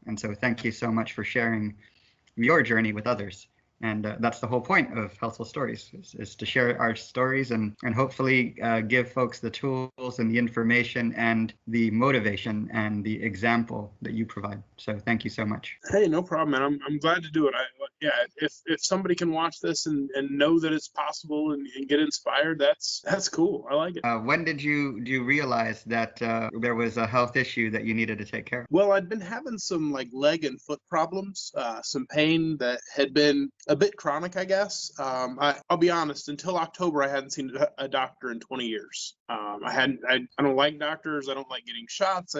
And so thank you so much for sharing your journey with others. And that's the whole point of Healthful Stories, is to share our stories and hopefully give folks the tools and the information and the motivation and the example that you provide. So thank you so much. Hey, no problem, man. I'm glad to do it. If somebody can watch this and know that it's possible and get inspired, that's cool. I like it. When did you realize that there was a health issue that you needed to take care of? Well, I'd been having some like leg and foot problems, some pain that had been a bit chronic, I guess. I'll be honest, until October, I hadn't seen a doctor in 20 years. I don't like doctors. I don't like getting shots.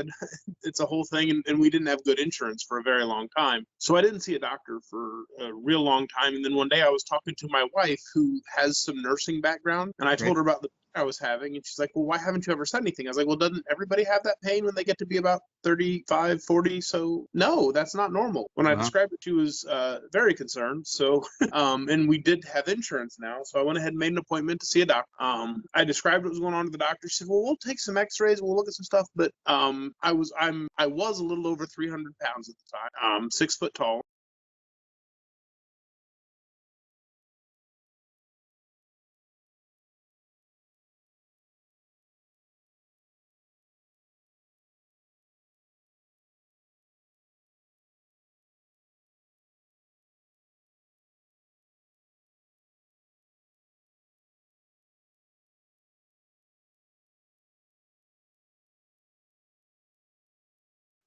It's a whole thing. And we didn't have good insurance for a very long time. So I didn't see a doctor for a real long time. And then one day I was talking to my wife, who has some nursing background, and I told her about the I was having, and she's like, well, why haven't you ever said anything? I was like, well, doesn't everybody have that pain when they get to be about 35, 40? So no, that's not normal. When I described it, she was very concerned. So, and we did have insurance now. So I went ahead and made an appointment to see a doctor. I described what was going on to the doctor. She said, well, we'll take some x-rays, we'll look at some stuff. But I was a little over 300 pounds at the time, 6 foot tall.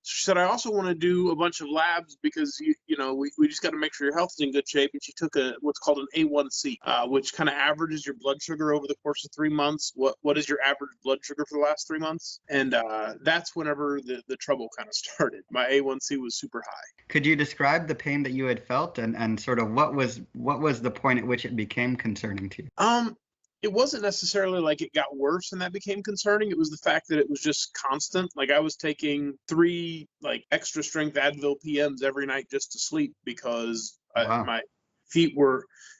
She said, I also want to do a bunch of labs because, we just got to make sure your health is in good shape. And she took what's called an A1C, which kind of averages your blood sugar over the course of 3 months. What is your average blood sugar for the last 3 months? And that's whenever the trouble kind of started. My A1C was super high. Could you describe the pain that you had felt and sort of what was the point at which it became concerning to you? It wasn't necessarily like it got worse and that became concerning. It was the fact that it was just constant. Like I was taking 3 like extra strength Advil PMs every night just to sleep because my feet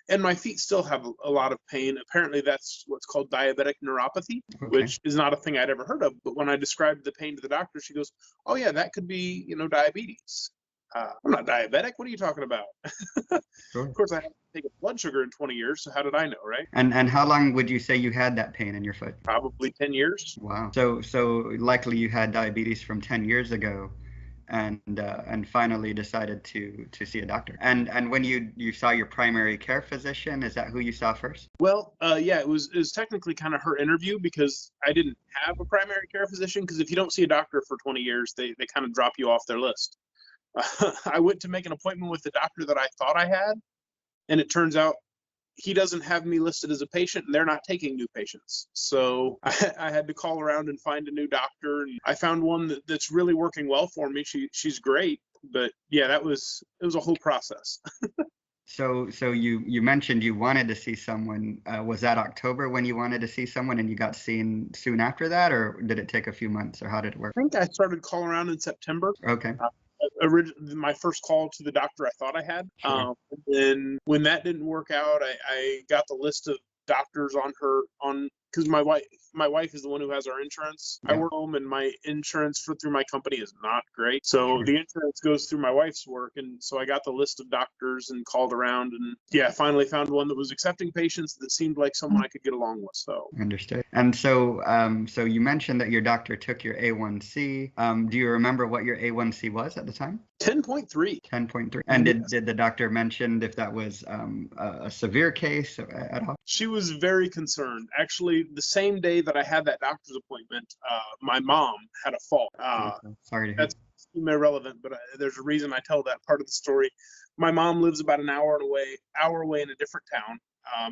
and my feet still have a lot of pain. Apparently that's what's called diabetic neuropathy, which is not a thing I'd ever heard of. But when I described the pain to the doctor, she goes, oh yeah, that could be, diabetes. I'm not diabetic. What are you talking about? Sure. Of course, I haven't taken blood sugar in 20 years, so how did I know, right? And how long would you say you had that pain in your foot? Probably 10 years. Wow. So likely you had diabetes from 10 years ago, and finally decided to see a doctor. And when you saw your primary care physician, is that who you saw first? Well, yeah, it was technically kind of her interview because I didn't have a primary care physician, because if you don't see a doctor for 20 years, they kind of drop you off their list. I went to make an appointment with the doctor that I thought I had, and it turns out he doesn't have me listed as a patient, and they're not taking new patients. So I had to call around and find a new doctor, and I found one that's really working well for me. She's great, but yeah, it was a whole process. So you mentioned you wanted to see someone. Was that October when you wanted to see someone, and you got seen soon after that, or did it take a few months, or how did it work? I think I started calling around in September. Okay. My first call to the doctor I thought I had. Sure. And then when that didn't work out, I got the list of doctors because my wife is the one who has our insurance. Yeah. I work home, and my insurance through my company is not great. So the insurance goes through my wife's work. And so I got the list of doctors and called around, and finally found one that was accepting patients that seemed like someone I could get along with. So understood. And so you mentioned that your doctor took your A1C. Do you remember what your A1C was at the time? 10.3. 10.3. And did the doctor mention if that was a severe case at all? She was very concerned. Actually, the same day that I had that doctor's appointment, my mom had a fall. Sorry to hear. That's irrelevant, but there's a reason I tell that part of the story. My mom lives about an hour away in a different town,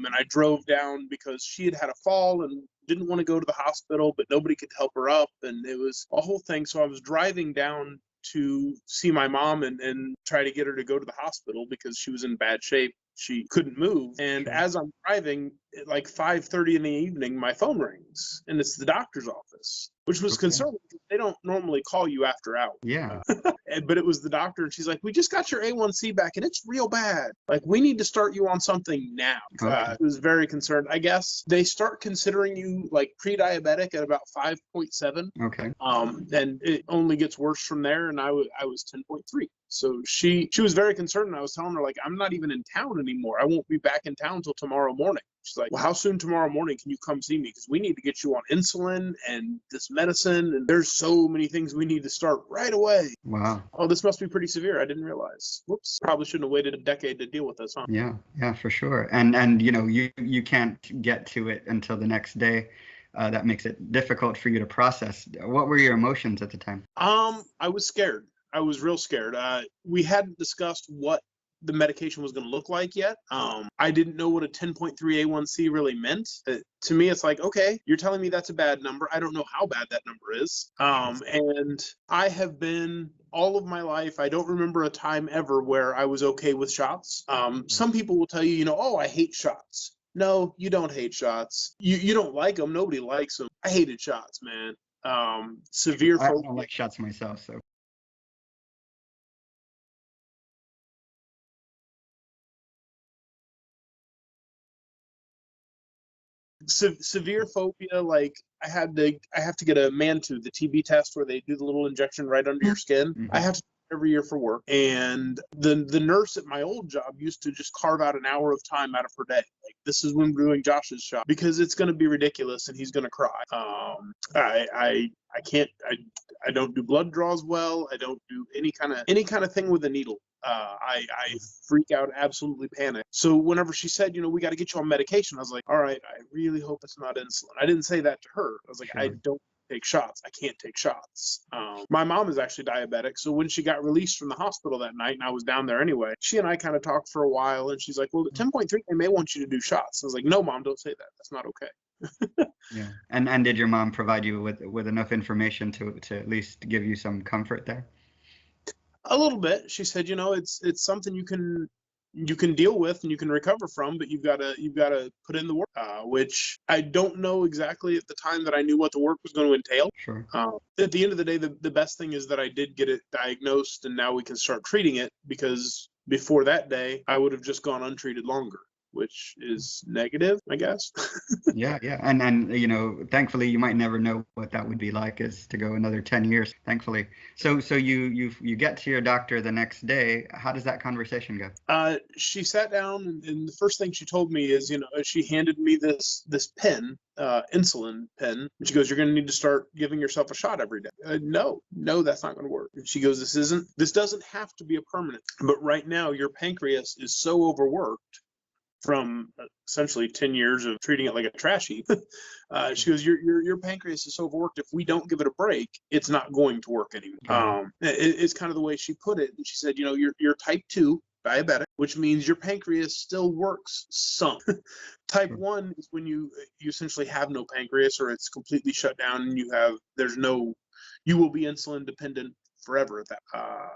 and I drove down because she had had a fall and didn't want to go to the hospital, but nobody could help her up, and it was a whole thing. So I was driving down to see my mom and try to get her to go to the hospital because she was in bad shape. She couldn't move. And as I'm driving at like 5:30 in the evening, my phone rings, and it's the doctor's office, which was concerning because they don't normally call you after hours. Yeah. But it was the doctor, and she's like, we just got your A1C back, and it's real bad. Like, we need to start you on something now. I was very concerned. I guess they start considering you like pre-diabetic at about 5.7. Okay. And it only gets worse from there, and I was 10.3. So she was very concerned, and I was telling her, like, I'm not even in town anymore. I won't be back in town until tomorrow morning. She's like, well, how soon tomorrow morning can you come see me? Because we need to get you on insulin and this medicine, and there's so many things we need to start right away. Wow. Oh, this must be pretty severe. I didn't realize. Whoops. Probably shouldn't have waited a decade to deal with this, huh? Yeah, for sure. And you can't get to it until the next day. That makes it difficult for you to process. What were your emotions at the time? I was scared. I was real scared. We hadn't discussed what the medication was going to look like yet. I didn't know what a 10.3 A1C really meant. To me, it's like, okay, you're telling me that's a bad number. I don't know how bad that number is. And I have been all of my life, I don't remember a time ever where I was okay with shots. Some people will tell you, oh, I hate shots. No, you don't hate shots. You don't like them. Nobody likes them. I hated shots, man. Severe I phobia. don't like shots myself, so. Severe phobia, like I have to get a man-tooth, the TB test where they do the little injection right under your skin. Mhm. I have to every year for work, and the nurse at my old job used to just carve out an hour of time out of her day. Like, this is when we're doing Josh's shot because it's going to be ridiculous and he's going to cry. I can't. I don't do blood draws well. I don't do any kind of thing with a needle. I freak out, absolutely panic. So whenever she said, we got to get you on medication, I was like, all right, I really hope it's not insulin. I didn't say that to her. I was like, Sure. I don't take shots. I can't take shots. My mom is actually diabetic. So when she got released from the hospital that night, and I was down there anyway, she and I kind of talked for a while, and she's like, well, at 10.3, they may want you to do shots. I was like, no, Mom, don't say that. That's not okay. Yeah. And did your mom provide you with enough information to at least give you some comfort there? A little bit. She said, it's something you can deal with and you can recover from, but you've got to put in the work, which I don't know exactly at the time that I knew what the work was going to entail. Sure. At the end of the day, the best thing is that I did get it diagnosed, and now we can start treating it, because before that day, I would have just gone untreated longer, which is negative, I guess. Yeah. And thankfully you might never know what that would be like, is to go another 10 years, thankfully. So you get to your doctor the next day. How does that conversation go? She sat down, and the first thing she told me is, she handed me this pen, insulin pen. And she goes, you're going to need to start giving yourself a shot every day. No, that's not going to work. And she goes, this doesn't have to be a permanent, but right now your pancreas is so overworked from essentially 10 years of treating it like a trash heap. She goes, your pancreas is so overworked. If we don't give it a break, it's not going to work anymore. It's kind of the way she put it. And she said, you're type 2 diabetic, which means your pancreas still works some. Type 1 is when you essentially have no pancreas, or it's completely shut down, and you will be insulin dependent forever at that.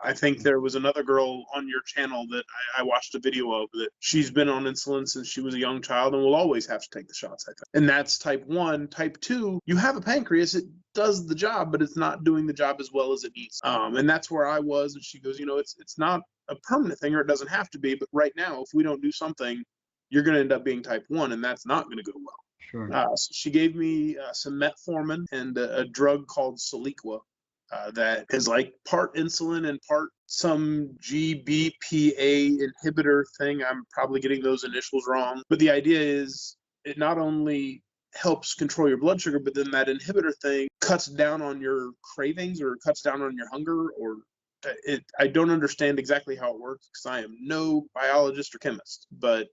I think there was another girl on your channel that I watched a video of, that she's been on insulin since she was a young child and will always have to take the shots, I think. And that's type 1. Type 2, you have a pancreas, it does the job, but it's not doing the job as well as it needs. And that's where I was. And she goes, it's not a permanent thing, or it doesn't have to be, but right now, if we don't do something, you're going to end up being type 1, and that's not going to go well. Sure. So she gave me some metformin and a drug called Soliqua. That is like part insulin and part some GBPA inhibitor thing. I'm probably getting those initials wrong. But the idea is it not only helps control your blood sugar, but then that inhibitor thing cuts down on your cravings, or cuts down on your hunger, or I don't understand exactly how it works, because I am no biologist or chemist, but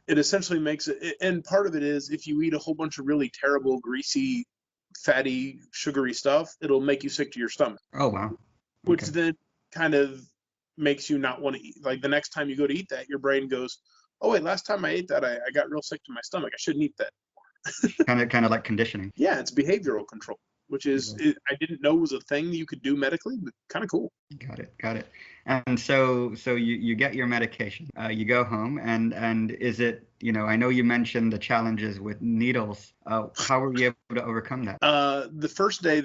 it essentially makes it, and part of it is, if you eat a whole bunch of really terrible, greasy, fatty, sugary stuff, it'll make you sick to your stomach. Oh, wow. Okay. Which then kind of makes you not want to eat. Like, the next time you go to eat that, your brain goes, oh wait, last time I ate that, I got real sick to my stomach. I shouldn't eat that anymore. kind of like conditioning. Yeah, it's behavioral control, which is, I didn't know was a thing you could do medically, but kind of cool. Got it. And so you get your medication, you go home, and is it, I know you mentioned the challenges with needles. How were you able to overcome that? The first day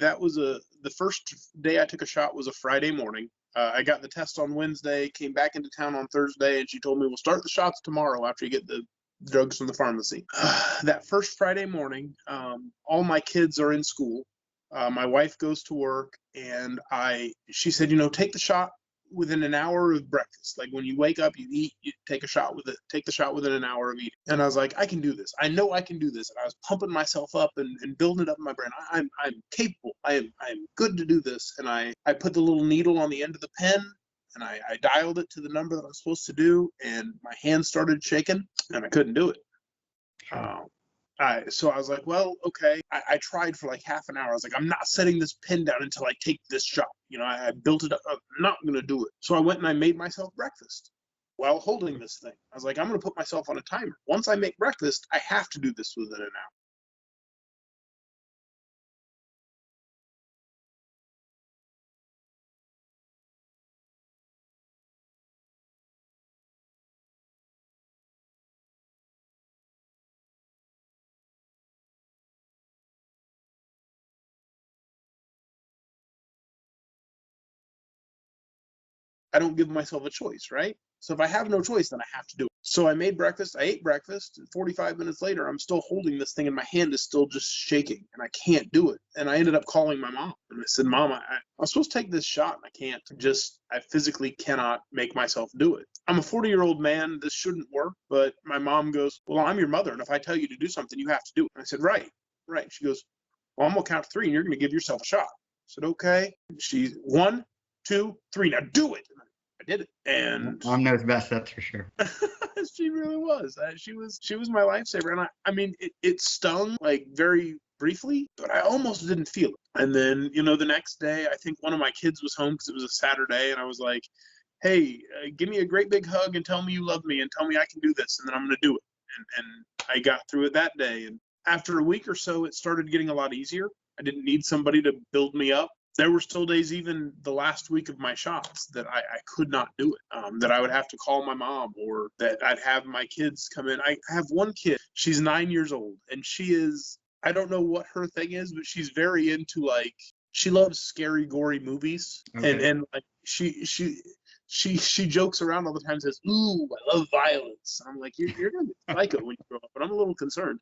I took a shot was a Friday morning. I got the test on Wednesday, came back into town on Thursday, and she told me, we'll start the shots tomorrow after you get the drugs from the pharmacy. That first Friday morning, all my kids are in school. My wife goes to work, and she said, take the shot within an hour of breakfast. Like when you wake up, you eat, you take a shot with it, take the shot within an hour of eating. And I was like, I can do this. I know I can do this. And I was pumping myself up and building it up in my brain. I'm capable. I'm good to do this. And I put the little needle on the end of the pen, and I dialed it to the number that I was supposed to do, and my hand started shaking, and I couldn't do it. Sure. So I was like, well, okay. I tried for like half an hour. I was like, I'm not setting this pin down until I take this shot. You know, I built it up. I'm not going to do it. So I went and I made myself breakfast while holding this thing. I was like, I'm going to put myself on a timer. Once I make breakfast, I have to do this within an hour. I don't give myself a choice, right? So if I have no choice, then I have to do it. So I made breakfast, I ate breakfast, and 45 minutes later, I'm still holding this thing and my hand is still just shaking and I can't do it. And I ended up calling my mom and I said, Mom, I'm supposed to take this shot and I can't. I physically cannot make myself do it. I'm a 40-year-old man, this shouldn't work. But my mom goes, well, I'm your mother, and if I tell you to do something, you have to do it. And I said, right. She goes, well, I'm gonna count to 3 and you're gonna give yourself a shot. I said, okay. She's 1, 2, 3, now do it. I did it. And Mom knows best, that's for sure. she really was. She was my lifesaver. And I mean, it stung like very briefly, but I almost didn't feel it. And then, you know, the next day, I think one of my kids was home because it was a Saturday, and I was like, hey, give me a great big hug and tell me you love me and tell me I can do this, and then I'm going to do it. And I got through it that day. And after a week or so, it started getting a lot easier. I didn't need somebody to build me up. There were still days, even the last week of my shots, that I could not do it, that I would have to call my mom, or that I'd have my kids come in. I have one kid, she's 9 years old, and she is, I don't know what her thing is, but she's very into, like, she loves scary, gory movies. Okay. And like she jokes around all the time and says, ooh, I love violence. And I'm like, you're going to be psycho when you grow up, but I'm a little concerned.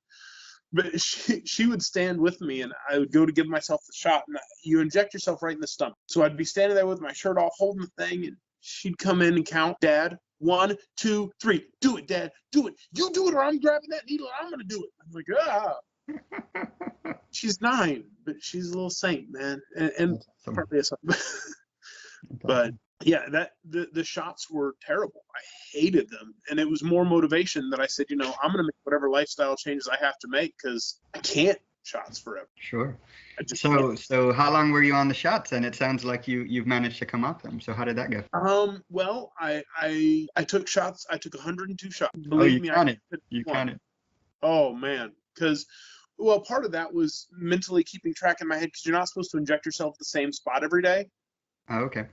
But she would stand with me, and I would go to give myself the shot, and you inject yourself right in the stomach. So I'd be standing there with my shirt off, holding the thing, and she'd come in and count, Dad, 1, 2, 3, do it, Dad, do it. You do it, or I'm grabbing that needle, and I'm going to do it. I'm like, ah. She's 9, but she's a little saint, man, and Awesome. partly a son. But yeah, the shots were terrible. I hated them, and it was more motivation that I said, you know, I'm going to make whatever lifestyle changes I have to make, because I can't shots forever. Sure. So how long were you on the shots? And it sounds like you've managed to come off them. So how did that go? Well, I took shots. I took 102 shots. Believe me, you counted. Oh man, because well, part of that was mentally keeping track in my head, because you're not supposed to inject yourself the same spot every day. Oh, okay.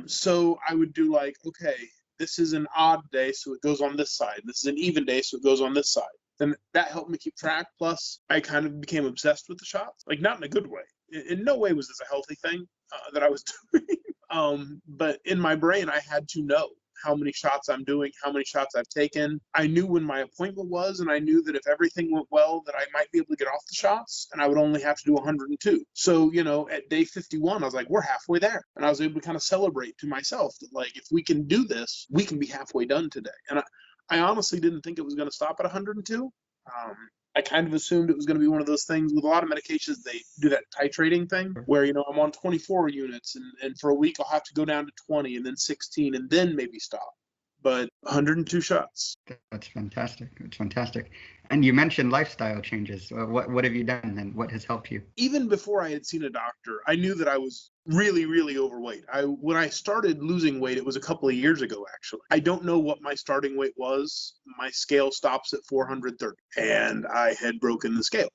So I would do like, okay, this is an odd day, so it goes on this side. This is an even day, so it goes on this side. And that helped me keep track. Plus, I kind of became obsessed with the shots, like not in a good way. In no way was this a healthy thing that I was doing. But in my brain, I had to know how many shots I'm doing, how many shots I've taken. I knew when my appointment was, and I knew that if everything went well, that I might be able to get off the shots, and I would only have to do 102. So, you know, at day 51, I was like, we're halfway there. And I was able to kind of celebrate to myself that, like, if we can do this, we can be halfway done today. And I honestly didn't think it was going to stop at 102. I kind of assumed it was going to be one of those things with a lot of medications. They do that titrating thing where, you know, I'm on 24 units and for a week I'll have to go down to 20 and then 16 and then maybe stop. But 102 shots. That's fantastic. It's fantastic. And you mentioned lifestyle changes. What have you done, and what has helped you? Even before I had seen a doctor, I knew that I was really, really overweight. When I started losing weight, it was a couple of years ago, actually. I don't know what my starting weight was. My scale stops at 430, and I had broken the scale.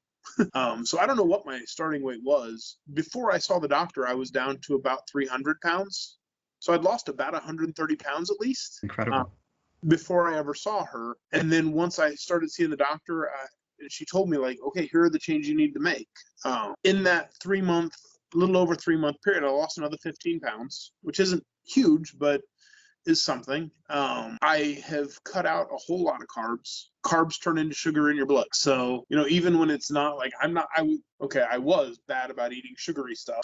So I don't know what my starting weight was. Before I saw the doctor, I was down to about 300 pounds. So I'd lost about 130 pounds at least. Incredible. Before I ever saw her. And then once I started seeing the doctor, she told me, like, okay, here are the changes you need to make. In that little over 3 month period, I lost another 15 pounds, which isn't huge, but is something. I have cut out a whole lot of carbs. Carbs turn into sugar in your blood. So, even when it's not like I was bad about eating sugary stuff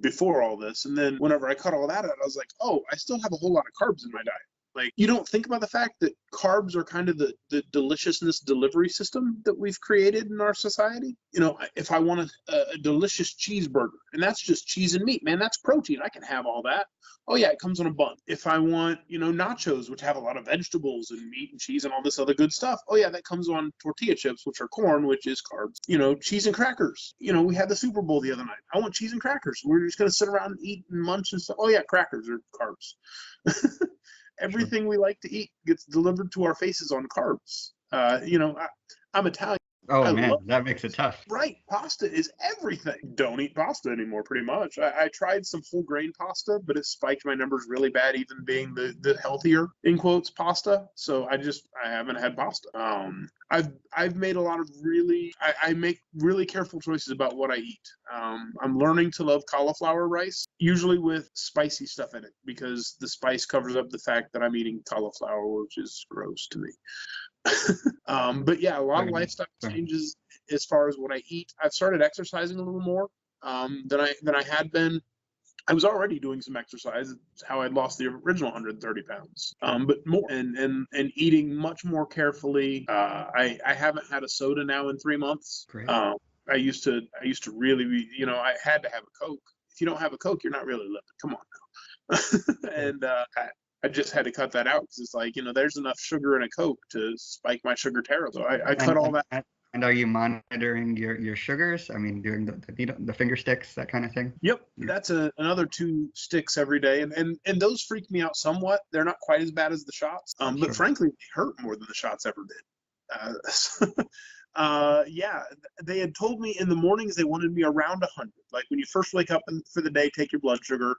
before all this. And then whenever I cut all that out, I was like, oh, I still have a whole lot of carbs in my diet. Like, you don't think about the fact that carbs are kind of the deliciousness delivery system that we've created in our society. If I want a delicious cheeseburger, and that's just cheese and meat, man, that's protein. I can have all that. Oh yeah, it comes on a bun. If I want, nachos, which have a lot of vegetables and meat and cheese and all this other good stuff, oh yeah, that comes on tortilla chips, which are corn, which is carbs. Cheese and crackers. We had the Super Bowl the other night. I want cheese and crackers. We're just gonna sit around and eat and munch and stuff. Oh yeah, crackers are carbs. Everything we like to eat gets delivered to our faces on carbs. I'm Italian. Oh man, that makes it tough. Right. Pasta is everything. Don't eat pasta anymore, pretty much. I tried some whole grain pasta, but it spiked my numbers really bad, even being the healthier, in quotes, pasta. So I haven't had pasta. I've made a lot of I make really careful choices about what I eat. I'm learning to love cauliflower rice, usually with spicy stuff in it, because the spice covers up the fact that I'm eating cauliflower, which is gross to me. But yeah, a lot of lifestyle changes as far as what I eat. I've started exercising a little more than I had been. I was already doing some exercise. It's how I lost the original 130 pounds. But more and eating much more carefully. I haven't had a soda now in 3 months. Great. I used to really be, I had to have a Coke. If you don't have a Coke, you're not really living. Come on now. And I just had to cut that out because it's like, there's enough sugar in a Coke to spike my sugar terribly. So I cut all that. And are you monitoring your sugars? I mean, doing the finger sticks, that kind of thing? Yep. That's another 2 sticks every day. And those freak me out somewhat. They're not quite as bad as the shots. But frankly, they hurt more than the shots ever did. Yeah, they had told me in the mornings they wanted me around 100. Like when you first wake up for the day, take your blood sugar.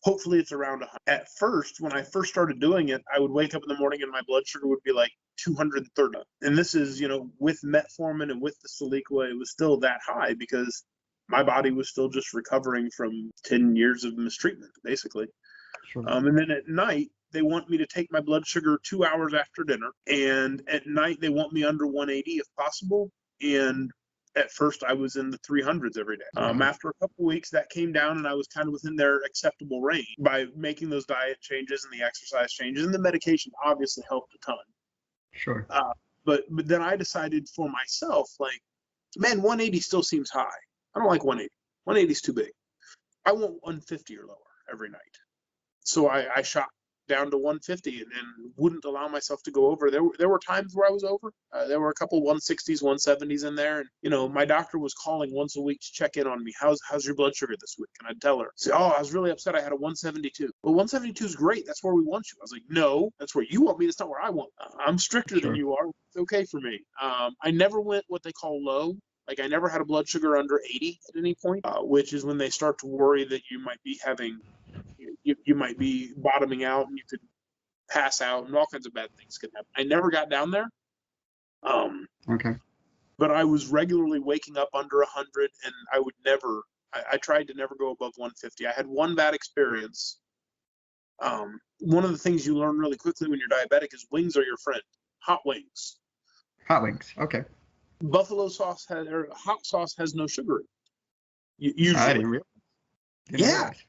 Hopefully it's around 100. At first, when I first started doing it, I would wake up in the morning and my blood sugar would be like 230. And this is, with metformin and with the Soliqua, it was still that high because my body was still just recovering from 10 years of mistreatment, basically. Sure. And then at night, they want me to take my blood sugar 2 hours after dinner. And at night, they want me under 180 if possible. And at first, I was in the 300s every day. After a couple of weeks, that came down, and I was kind of within their acceptable range by making those diet changes and the exercise changes. And the medication obviously helped a ton. Sure. But then I decided for myself, like, man, 180 still seems high. I don't like 180. 180 is too big. I want 150 or lower every night. So I shot down to 150 and wouldn't allow myself to go over. There were times where I was over. There were a couple 160s, 170s in there. And, my doctor was calling once a week to check in on me. How's your blood sugar this week? And I'd tell her, say, oh, I was really upset. I had a 172. Well, 172 is great. That's where we want you. I was like, no, that's where you want me. That's not where I want. I'm stricter than you are. It's okay for me. I never went what they call low. Like I never had a blood sugar under 80 at any point, which is when they start to worry that you might be having you might be bottoming out and you could pass out and all kinds of bad things could happen. I never got down there. Okay. But I was regularly waking up under 100 and I would never, I tried to never go above 150. I had one bad experience. One of the things you learn really quickly when you're diabetic is wings are your friend. Hot wings. Hot wings. Okay. Buffalo sauce or hot sauce has no sugar in it. Usually. I didn't realize.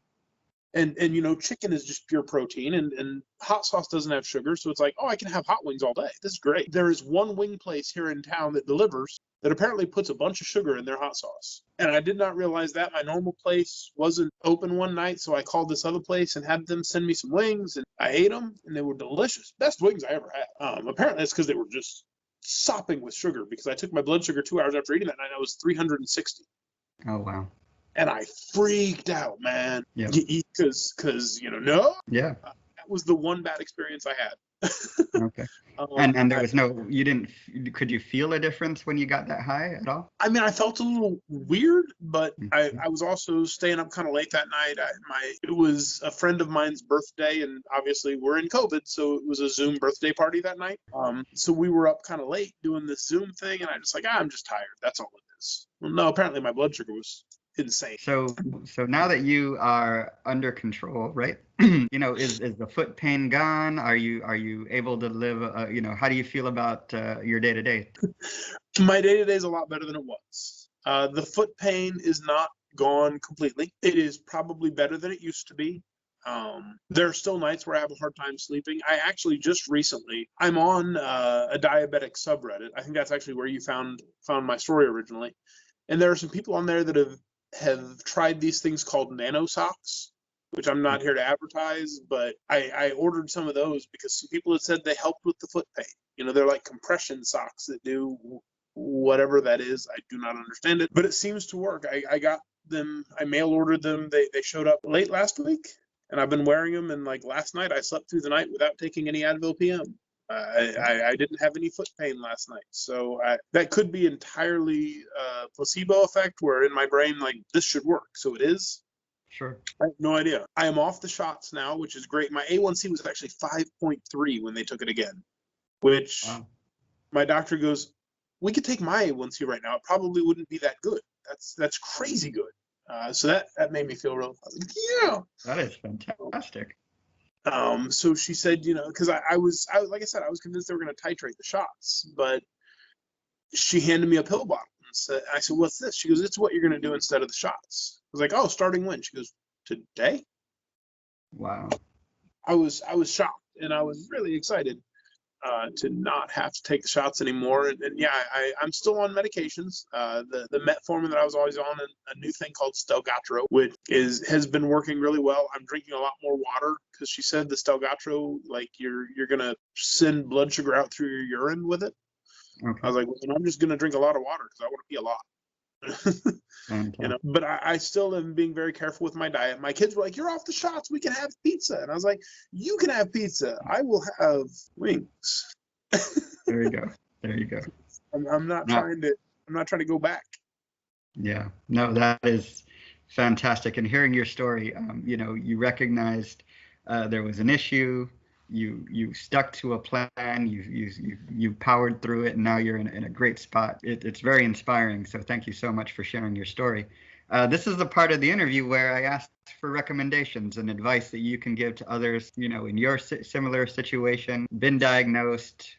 And chicken is just pure protein and hot sauce doesn't have sugar. So it's like, oh, I can have hot wings all day. This is great. There is one wing place here in town that delivers that apparently puts a bunch of sugar in their hot sauce. And I did not realize that. My normal place wasn't open one night. So I called this other place and had them send me some wings and I ate them and they were delicious. Best wings I ever had. Apparently it's because they were just sopping with sugar because I took my blood sugar 2 hours after eating that night. I was 360. Oh, wow. And I freaked out, man. Yeah. Because no. Yeah. That was the one bad experience I had. Okay. And there was could you feel a difference when you got that high at all? I mean, I felt a little weird, but I was also staying up kind of late that night. It was a friend of mine's birthday, and obviously we're in COVID, so it was a Zoom birthday party that night. So we were up kind of late doing this Zoom thing, and I just like, I'm just tired. That's all it is. Well, no, apparently my blood sugar was insane. So now that you are under control, right? Is the foot pain gone? Are you able to live? How do you feel about your day to day? My day to day is a lot better than it was. The foot pain is not gone completely. It is probably better than it used to be. There are still nights where I have a hard time sleeping. I actually just recently, I'm on a diabetic subreddit. I think that's actually where you found my story originally. And there are some people on there that have tried these things called nano socks, which I'm not here to advertise, but I ordered some of those because some people had said they helped with the foot pain. They're like compression socks that do whatever that is. I do not understand it, but it seems to work. I got them, I mail ordered them. They showed up late last week, and I've been wearing them. And like last night, I slept through the night without taking any Advil PM. I didn't have any foot pain last night. So that could be entirely a placebo effect where in my brain, like, this should work. So it is. Sure. I have no idea. I am off the shots now, which is great. My A1C was actually 5.3 when they took it again, which my doctor goes, we could take my A1C right now. It probably wouldn't be that good. That's crazy good. So that made me feel real. Yeah. That is fantastic. So she said, because I was like I said, I was convinced they were going to titrate the shots, but she handed me a pill bottle. I said, what's this? She goes, it's what you're going to do instead of the shots. I was like, oh, starting when? She goes, today. Wow. I was shocked, and I was really excited to not have to take the shots anymore. And yeah, I'm still on medications. The metformin that I was always on, and a new thing called Stelgatro, which has been working really well. I'm drinking a lot more water because she said the Stelgatro, like you're gonna send blood sugar out through your urine with it. Okay. I was like, well, I'm just gonna drink a lot of water because I want to pee a lot. But I still am being very careful with my diet. My kids were like, you're off the shots, we can have pizza. And I was like, you can have pizza, I will have wings. There you go. I'm not trying to go back. Yeah, no, that is fantastic. And hearing your story, you recognized there was an issue. You stuck to a plan. You powered through it, and now you're in a great spot. It's very inspiring. So thank you so much for sharing your story. This is the part of the interview where I ask for recommendations and advice that you can give to others, in your similar situation, been diagnosed,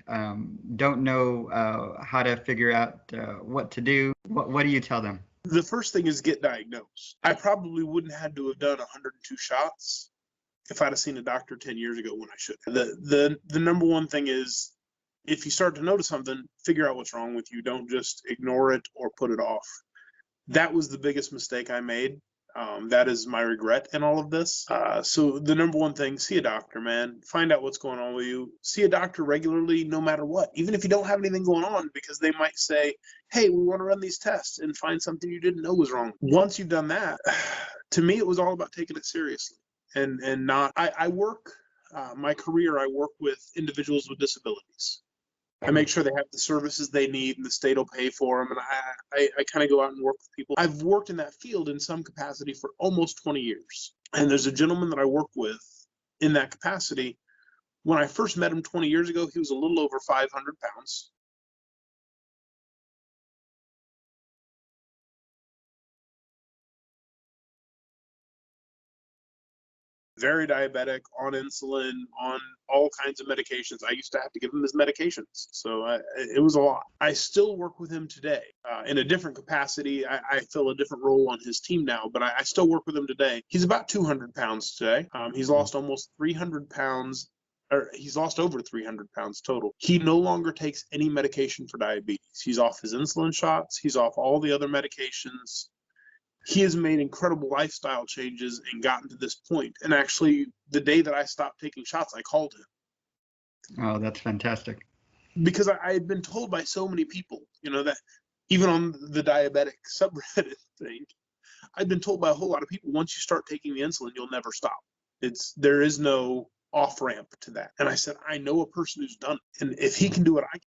don't know how to figure out what to do. What do you tell them? The first thing is get diagnosed. I probably wouldn't have to have done 102 shots if I'd have seen a doctor 10 years ago when I should. The number one thing is, if you start to notice something, figure out what's wrong with you. Don't just ignore it or put it off. That was the biggest mistake I made. That is my regret in all of this. So the number one thing, see a doctor, man. Find out what's going on with you. See a doctor regularly, no matter what. Even if you don't have anything going on, because they might say, hey, we want to run these tests and find something you didn't know was wrong. Once you've done that, to me, it was all about taking it seriously. And not, I work, my career, I work with individuals with disabilities. I make sure they have the services they need and the state will pay for them. And I kind of go out and work with people. I've worked in that field in some capacity for almost 20 years. And there's a gentleman that I work with in that capacity. When I first met him 20 years ago, he was a little over 500 pounds. Very diabetic, on insulin, on all kinds of medications. I used to have to give him his medications. So it was a lot. I still work with him today in a different capacity. I fill a different role on his team now, but I still work with him today. He's about 200 pounds today. He's lost almost 300 pounds, or he's lost over 300 pounds total. He no longer takes any medication for diabetes. He's off his insulin shots. He's off all the other medications. He has made incredible lifestyle changes and gotten to this point. And actually, the day that I stopped taking shots, I called him. Oh, that's fantastic. Because I had been told by so many people, that even on the diabetic subreddit thing, I'd been told by a whole lot of people, once you start taking the insulin, you'll never stop. There is no off ramp to that. And I said, I know a person who's done it. And if he can do it, I can.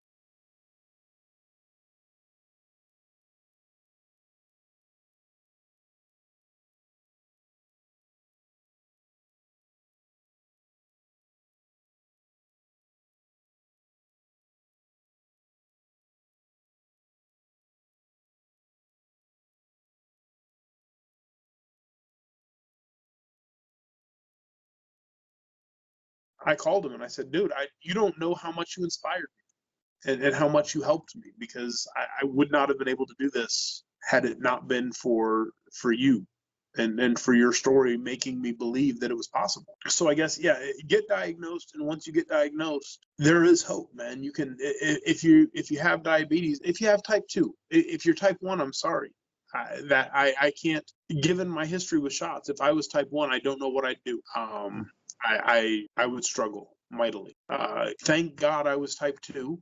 I called him and I said, dude, you don't know how much you inspired me and how much you helped me, because I would not have been able to do this had it not been for you and for your story making me believe that it was possible. So I guess, yeah, get diagnosed. And once you get diagnosed, there is hope, man. You can, if you have diabetes, if you have type 2, if you're type 1, I'm sorry. I can't, given my history with shots, if I was type 1, I don't know what I'd do. I would struggle mightily. Thank God I was type 2.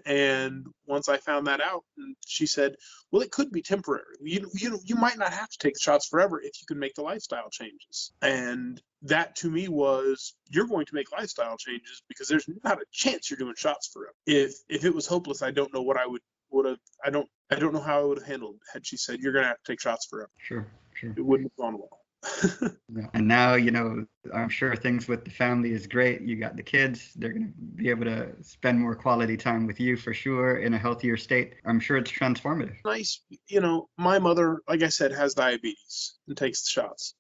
And once I found that out, she said, well, it could be temporary. You might not have to take the shots forever if you can make the lifestyle changes. And that to me was, you're going to make lifestyle changes, because there's not a chance you're doing shots forever. If it was hopeless, I don't know what I would have. I don't know how I would have handled it had she said, you're going to have to take shots forever. Sure. It wouldn't have gone well. And now, I'm sure things with the family is great. You got the kids. They're going to be able to spend more quality time with you for sure, in a healthier state. I'm sure it's transformative. Nice. My mother, like I said, has diabetes and takes the shots.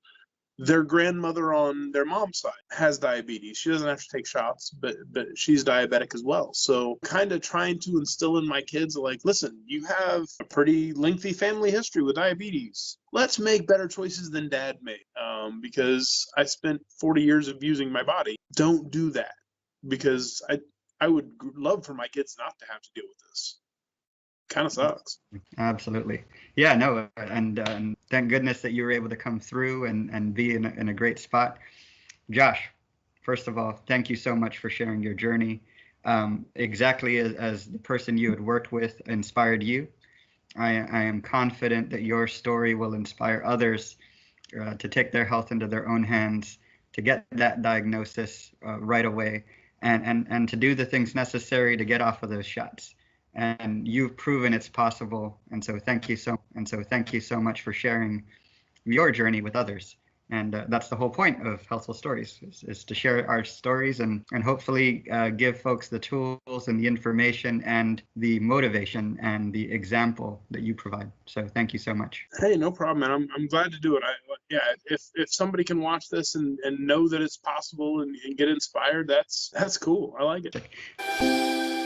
Their grandmother on their mom's side has diabetes. She doesn't have to take shots, but she's diabetic as well. So kind of trying to instill in my kids, like, listen, you have a pretty lengthy family history with diabetes. Let's make better choices than dad made, because I spent 40 years abusing my body. Don't do that, because I would love for my kids not to have to deal with this. Kind of sucks. Absolutely. Yeah, no, and thank goodness that you were able to come through and be in a great spot. Josh, first of all, thank you so much for sharing your journey. Exactly as the person you had worked with inspired you, I am confident that your story will inspire others to take their health into their own hands, to get that diagnosis right away, and to do the things necessary to get off of those shots. And you've proven it's possible. And so thank you so much for sharing your journey with others. And that's the whole point of Healthful Stories, is to share our stories and hopefully give folks the tools and the information and the motivation and the example that you provide. So thank you so much. Hey, no problem, man. I'm glad to do it. If somebody can watch this and know that it's possible and get inspired, that's cool. I like it.